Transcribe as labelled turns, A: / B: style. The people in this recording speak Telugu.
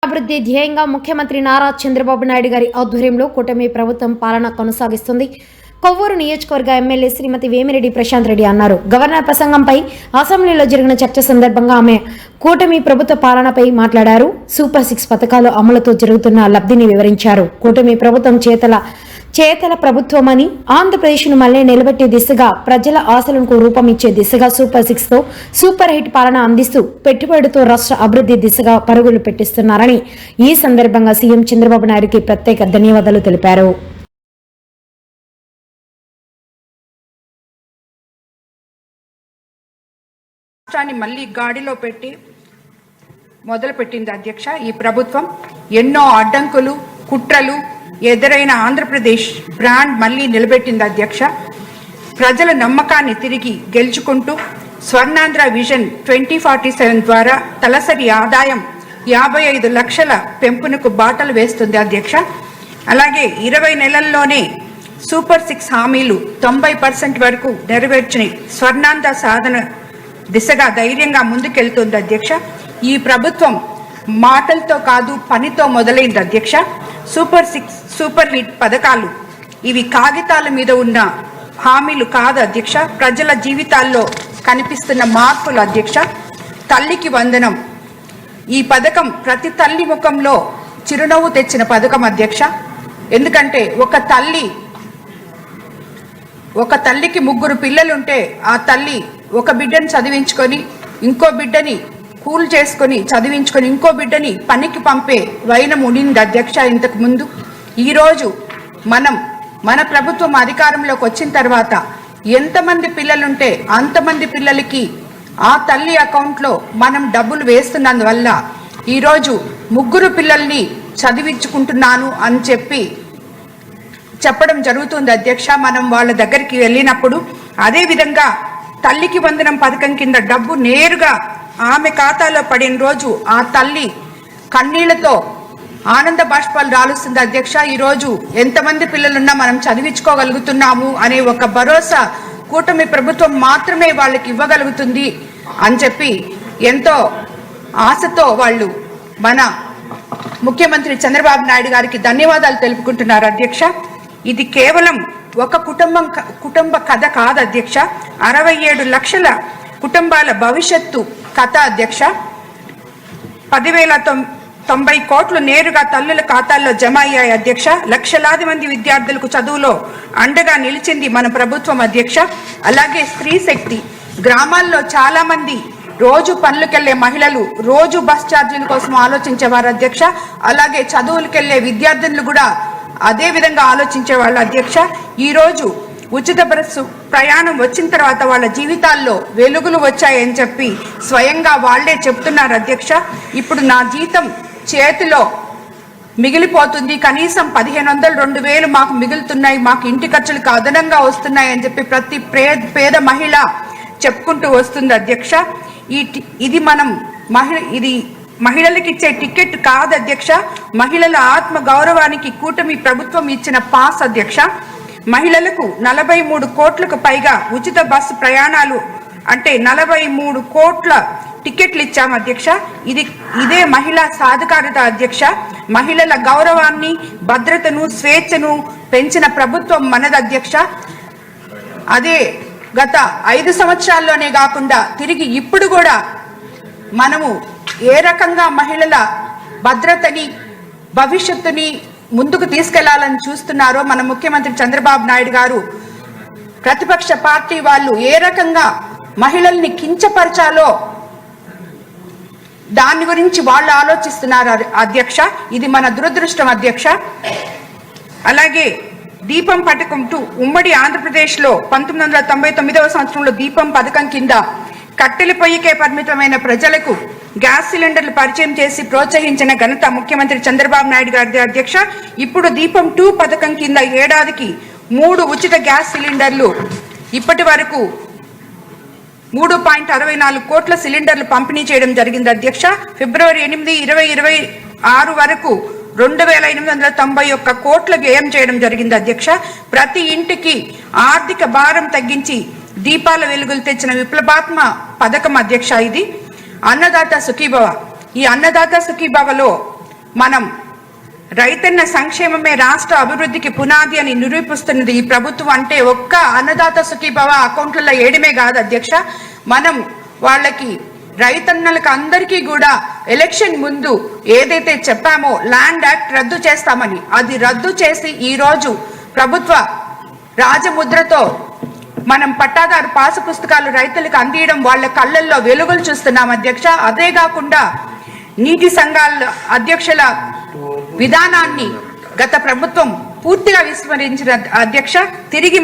A: అభివృద్ధి ధ్యేయంగా ముఖ్యమంత్రి నారా చంద్రబాబు నాయుడు గారి ఆధ్వర్యంలో కూటమి ప్రభుత్వం పాలన కొనసాగిస్తుంది. కొవ్వూరు నియోజకవర్గ ఎమ్మెల్యే శ్రీమతి వేమిరెడ్డి ప్రశాంత్ రెడ్డి అన్నారు. గవర్నర్ ప్రసంగంపై అసెంబ్లీలో జరిగిన చర్చ సందర్భంగా ఆమె కూటమి ప్రభుత్వ పాలనపై మాట్లాడారు. సూపర్ 6 పథకాలు అమలుతో జరుగుతున్న లబ్ధిని వివరించారు. కూటమి ప్రభుత్వం చేతల ప్రభుత్వమని, ఆంధ్రప్రదేశ్ను మళ్లీ నిలబెట్టే దిశగా, ప్రజల ఆశలకు రూపం ఇచ్చే దిశగా సూపర్ 6తో సూపర్ హిట్ పాలన అందిస్తూ పెట్టుబడితో రాష్ట్ర అభివృద్ధి దిశగా పరుగులు పెట్టిస్తున్నారని ఈ సందర్భంగా సీఎం చంద్రబాబు నాయుడుకి ప్రత్యేక ధన్యవాదాలు తెలిపారు.
B: రాష్ట్రాన్ని మళ్ళీ గాడిలో పెట్టి మొదలుపెట్టింది అధ్యక్ష. ఈ ప్రభుత్వం ఎన్నో అడ్డంకులు, కుట్రలు ఎదురైన ఆంధ్రప్రదేశ్ బ్రాండ్ మళ్ళీ నిలబెట్టింది అధ్యక్ష. ప్రజల నమ్మకాన్ని తిరిగి గెలుచుకుంటూ స్వర్ణాంధ్ర విజన్ 2047 ద్వారా తలసరి ఆదాయం 55 లక్షల పెంపునకు బాటలు వేస్తుంది అధ్యక్ష. అలాగే 20 నెలల్లోనే సూపర్ 6 హామీలు 90% వరకు నెరవేర్చిన స్వర్ణాంధ్ర సాధన దిశగా ధైర్యంగా ముందుకెళ్తుంది అధ్యక్ష. ఈ ప్రభుత్వం మాటలతో కాదు, పనితో మొదలైంది అధ్యక్ష. సూపర్ 6 సూపర్ హిట్ పథకాలు ఇవి కాగితాల మీద ఉన్న హామీలు కాదు అధ్యక్ష, ప్రజల జీవితాల్లో కనిపిస్తున్న మార్పులు అధ్యక్ష. తల్లికి వందనం ఈ పథకం ప్రతి తల్లి ముఖంలో చిరునవ్వు తెచ్చిన పథకం అధ్యక్ష. ఎందుకంటే ఒక తల్లికి 3 పిల్లలుంటే ఆ తల్లి ఒక బిడ్డని చదివించుకొని, ఇంకో బిడ్డని కూల్ చేసుకొని చదివించుకొని, ఇంకో బిడ్డని పనికి పంపే వైనం ఉండింది అధ్యక్ష ఇంతకు ముందు. ఈరోజు మన ప్రభుత్వం అధికారంలోకి వచ్చిన తర్వాత ఎంతమంది పిల్లలుంటే అంతమంది పిల్లలకి ఆ తల్లి అకౌంట్లో మనం డబ్బులు వేస్తున్నందువల్ల ఈరోజు 3 పిల్లల్ని చదివించుకుంటున్నాను అని చెప్పడం జరుగుతుంది అధ్యక్ష. మనం వాళ్ళ దగ్గరికి వెళ్ళినప్పుడు అదేవిధంగా తల్లికి వందనం పథకం కింద డబ్బు నేరుగా ఆమె ఖాతాలో పడిన రోజు ఆ తల్లి కన్నీళ్లతో ఆనంద బాష్పాలు రాలుస్తుంది అధ్యక్ష. ఈరోజు ఎంతమంది పిల్లలున్నా మనం చదివించుకోగలుగుతున్నాము అనే ఒక భరోసా కూటమి ప్రభుత్వం మాత్రమే వాళ్ళకి ఇవ్వగలుగుతుంది అని చెప్పి ఎంతో ఆశతో వాళ్ళు మన ముఖ్యమంత్రి చంద్రబాబు నాయుడు గారికి ధన్యవాదాలు తెలుపుకుంటున్నారు అధ్యక్ష. ఇది కేవలం ఒక కుటుంబ కథ కాదు అధ్యక్ష, 67 లక్షల కుటుంబాల భవిష్యత్తు కథ అధ్యక్ష. 10,090 కోట్లు నేరుగా తల్లుల ఖాతాల్లో జమ అయ్యాయి అధ్యక్ష. లక్షలాది మంది విద్యార్థులకు చదువులో అండగా నిలిచింది మన ప్రభుత్వం అధ్యక్ష. అలాగే స్త్రీ శక్తి, గ్రామాల్లో చాలా మంది రోజు పనులకెళ్లే మహిళలు రోజు బస్ ఛార్జీల కోసం ఆలోచించేవారు అధ్యక్ష. అలాగే చదువులకెళ్లే విద్యార్థులు కూడా అదే విధంగా ఆలోచించేవాళ్ళు అధ్యక్ష. ఈరోజు ఉచిత బస్సు ప్రయాణం వచ్చిన తర్వాత వాళ్ళ జీవితాల్లో వెలుగులు వచ్చాయని చెప్పి స్వయంగా వాళ్లే చెప్తున్నారు అధ్యక్ష. ఇప్పుడు నా జీతం చేతిలో మిగిలిపోతుంది, కనీసం 1,500 2,000 మాకు మిగులుతున్నాయి, మాకు ఇంటి ఖర్చులకు అదనంగా వస్తున్నాయి అని చెప్పి ప్రతి పేద మహిళ చెప్పుకుంటూ వస్తుంది అధ్యక్ష. ఇది మహిళలకు ఇచ్చే టికెట్ కాదు అధ్యక్ష, మహిళల ఆత్మ గౌరవానికి కూటమి ప్రభుత్వం ఇచ్చిన పాస్ అధ్యక్ష. మహిళలకు 43 కోట్లకు పైగా ఉచిత బస్సు ప్రయాణాలు అంటే 43 కోట్ల టికెట్లు ఇచ్చాము అధ్యక్ష. ఇదే మహిళా సాధికారత అధ్యక్ష. మహిళల గౌరవాన్ని, భద్రతను, స్వేచ్ఛను పెంచిన ప్రభుత్వం మనది అధ్యక్ష. అదే గత 5 సంవత్సరాల్లోనే కాకుండా తిరిగి ఇప్పుడు కూడా మనము ఏ రకంగా మహిళల భద్రతని, భవిష్యత్తుని ముందుకు తీసుకెళ్లాలని చూస్తున్నారో మన ముఖ్యమంత్రి చంద్రబాబు నాయుడు గారు, ప్రతిపక్ష పార్టీ వాళ్ళు ఏ రకంగా మహిళల్ని కించపరచాలో దాని గురించి వాళ్ళు ఆలోచిస్తున్నారు అధ్యక్ష. ఇది మన దురదృష్టం అధ్యక్ష. అలాగే దీపం పథకం 2 ఉమ్మడి ఆంధ్రప్రదేశ్లో 1999వ సంవత్సరంలో దీపం పథకం కింద కట్టెల పొయ్యికే పరిమితమైన ప్రజలకు గ్యాస్ సిలిండర్లు పరిచయం చేసి ప్రోత్సహించిన ఘనత ముఖ్యమంత్రి చంద్రబాబు నాయుడు గారి అధ్యక్ష. ఇప్పుడు దీపం 2 పథకం కింద ఏడాదికి 3 ఉచిత గ్యాస్ సిలిండర్లు, ఇప్పటి వరకు 3.64 కోట్ల సిలిండర్లు పంపిణీ చేయడం జరిగింది అధ్యక్ష. ఫిబ్రవరి 8, 2026 వరకు 2,891 కోట్ల వ్యయం చేయడం జరిగింది అధ్యక్ష. ప్రతి ఇంటికి ఆర్థిక భారం తగ్గించి దీపాల వెలుగులు తెచ్చిన విప్లవాత్మ పథకం అధ్యక్ష ఇది. అన్నదాత సుఖీభవ, ఈ అన్నదాత సుఖీభవలో మనం రైతన్న సంక్షేమమే రాష్ట్ర అభివృద్ధికి పునాది అని నిరూపిస్తున్నది ఈ ప్రభుత్వం. అంటే ఒక్క అన్నదాత సుఖీభవ అకౌంట్లలో వేయడమే కాదు అధ్యక్ష, మనం వాళ్ళకి రైతన్నలకు అందరికీ కూడా ఎలక్షన్ ముందు ఏదైతే చెప్పామో ల్యాండ్ యాక్ట్ రద్దు చేస్తామని, అది రద్దు చేసి ఈరోజు ప్రభుత్వ రాజముద్రతో మనం పట్టాదారు పాసు పుస్తకాలు రైతులకు అందియడం వాళ్ళ కళ్ళల్లో వెలుగులు చూస్తున్నాం అధ్యక్ష. అదే కాకుండా నీటి సంఘాల అధ్యక్షుల విధానాన్ని గత ప్రభుత్వం పూర్తిగా విస్మరించిన అధ్యక్ష. తిరిగి